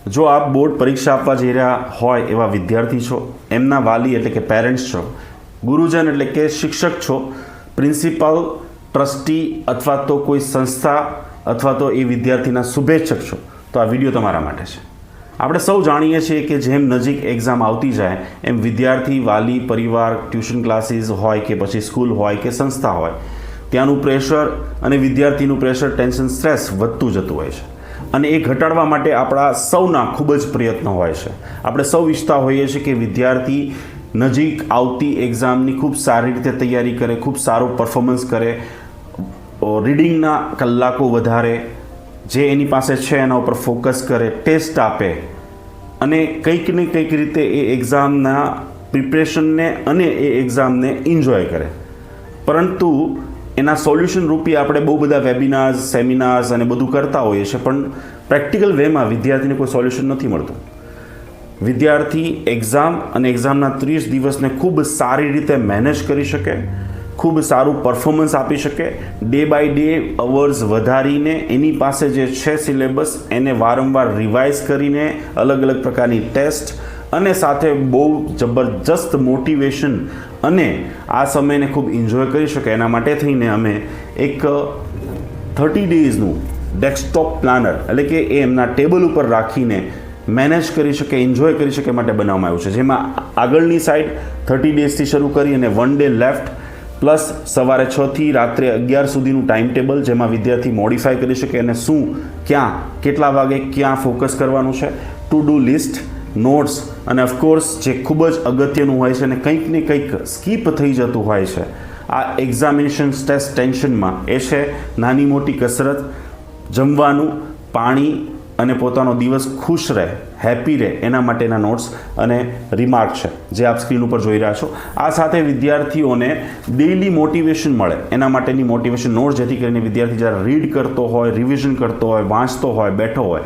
જો આપ બોર્ડ પરીક્ષા આપવા જઈ રહ્યા હોય એવા વિદ્યાર્થી છો, એમના વાલી એટલે કે પેરેન્ટ્સ છો, ગુરુજન એટલે કે શિક્ષક છો, પ્રિન્સિપાલ, ટ્રસ્ટી અથવા તો કોઈ સંસ્થા અથવા તો એ વિદ્યાર્થીના શુભેચ્છક છો, તો આ વિડીયો તમારા માટે છે. આપણે સૌ જાણીએ છીએ કે જેમ નજીક એક્ઝામ આવતી જાય એમ વિદ્યાર્થી, વાલી, પરિવાર, ટ્યુશન ક્લાસીસ હોય કે પછી સ્કૂલ હોય કે સંસ્થા હોય, ત્યાંનું પ્રેશર અને વિદ્યાર્થીનું પ્રેશર, ટેન્શન, સ્ટ્રેસ વધતું જતું હોય છે. અને એ ઘટાડવા માટે આપણા સૌના ખૂબ જ પ્રયત્ન હોય છે. આપણે સૌ ઈચ્છતા હોઈએ છીએ કે વિદ્યાર્થી નજીક આવતી એક્ઝામની ખૂબ સારી રીતે તૈયારી કરે, ખૂબ સારું પરફોર્મન્સ કરે, રીડિંગના કલાકો વધારે, જે એની પાસે છે એના ઉપર ફોકસ કરે, ટેસ્ટ આપે અને કંઈક ને કંઈક રીતે એ એક્ઝામના પ્રિપરેશનને અને એ એક્ઝામને એન્જોય કરે. પરંતુ એના સોલ્યુશન રૂપી આપણે બહુ બધા વેબિનાર્સ, સેમિનાર્સ અને બધું કરતા હોઈએ છીએ, પણ પ્રેક્ટિકલ વેમાં વિદ્યાર્થીને કોઈ સોલ્યુશન નથી મળતું. વિદ્યાર્થી એક્ઝામ અને એક્ઝામના 30 દિવસને ખૂબ સારી રીતે મેનેજ કરી શકે, ખૂબ સારું પરફોર્મન્સ આપી શકે, ડે બાય ડે અવર્સ વધારીને એની પાસે જે છે સિલેબસ એને વારંવાર રિવાઇઝ કરીને અલગ અલગ પ્રકારની ટેસ્ટ અને સાથે બહુ જબરજસ્ત મોટિવેશન અને આ સમયને ખૂબ એન્જોય કરી શકે, એના માટે થઈને અમે એક 30 ડેઝનું ડેસ્કટોપ પ્લાનર એટલે કે એ એમના ટેબલ ઉપર રાખીને મેનેજ કરી શકે, એન્જોય કરી શકે માટે બનાવવામાં આવ્યું છે. જેમાં આગળની સાઈડ 30 ડેઝથી શરૂ કરી અને 1 ડે લેફ્ટ પ્લસ સવારે 6 થી રાત્રે 11 સુધીનું ટાઈમ ટેબલ, જેમાં વિદ્યાર્થી મોડિફાય કરી શકે અને શું, ક્યાં, કેટલા વાગે, ક્યાં ફોકસ કરવાનું છે, ટુ ડુ લિસ્ટ, નોટ્સ અને ઓફકોર્સ જે ખૂબ જ અગત્યનું હોય છે અને કંઈક ને કંઈક સ્કીપ થઈ જતું હોય છે આ એક્ઝામિનેશન સ્ટ્રેસ ટેન્શનમાં, એ છે નાની મોટી કસરત, જમવાનું, પાણી અને પોતાનો દિવસ ખુશ રહે, હેપી રહે એના માટેના નોટ્સ અને રિમાર્ક છે જે આપ સ્ક્રીન ઉપર જોઈ રહ્યા છો. આ સાથે વિદ્યાર્થીઓને ડેઇલી મોટિવેશન મળે એના માટેની મોટિવેશન નોટ્સ, જેથી કરીને વિદ્યાર્થી જ્યારે રીડ કરતો હોય, રિવિઝન કરતો હોય, વાંચતો હોય, બેઠો હોય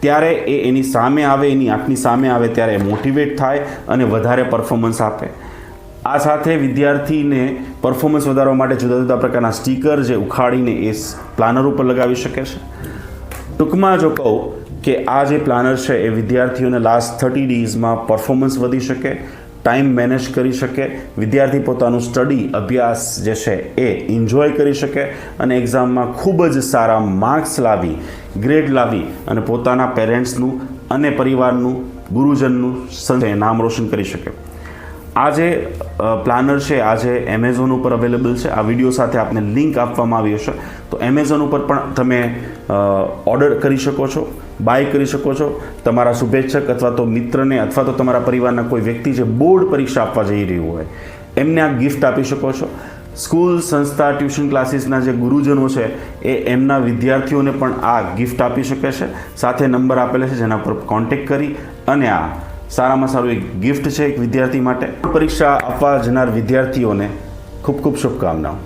ત્યારે એ એની સામે આવે, એની આંખની સામે આવે ત્યારે એ મોટિવેટ થાય અને વધારે પરફોર્મન્સ આપે. આ સાથે વિદ્યાર્થીને પરફોર્મન્સ વધારવા માટે જુદા જુદા પ્રકારના સ્ટીકર જે ઉખાડીને એ પ્લાનર ઉપર લગાવી શકે છે. ટૂંકમાં જો કહું કે આ જે પ્લાનર છે એ વિદ્યાર્થીઓને લાસ્ટ 30 ડેઝમાં પરફોર્મન્સ વધી શકે, ટાઈમ મેનેજ કરી શકે, વિદ્યાર્થી પોતાનું સ્ટડી, અભ્યાસ જે છે એ એન્જોય કરી શકે અને એક્ઝામમાં ખૂબ જ સારા માર્ક્સ લાવી, ગ્રેડ લાવી અને પોતાના પેરેન્ટ્સનું અને પરિવારનું, ગુરુજનનું નામ રોશન કરી શકે. આ જે પ્લાનર છે આજે એમેઝોન ઉપર અવેલેબલ છે. આ વિડીયો સાથે આપને લિંક આપવામાં આવી હશે, તો એમેઝોન ઉપર પણ તમે ઓર્ડર કરી શકો છો, બાય કરી શકો છો. તમારા શુભેચ્છક અથવા તો મિત્રને અથવા તો તમારા પરિવારના કોઈ વ્યક્તિ જે બોર્ડ પરીક્ષા આપવા જઈ રહ્યું હોય એમને આ ગિફ્ટ આપી શકો છો. સ્કૂલ, સંસ્થા, ટ્યુશન ક્લાસીસના જે ગુરુજનો છે એ એમના વિદ્યાર્થીઓને પણ આ ગિફ્ટ આપી શકે છે. સાથે નંબર આપેલા છે જેના પર કોન્ટેક્ટ કરી અને આ સારામાં સારું એક ગિફ્ટ છે એક વિદ્યાર્થી માટે. પરીક્ષા આપવા જનાર વિદ્યાર્થીઓને ખૂબ ખૂબ શુભકામનાઓ.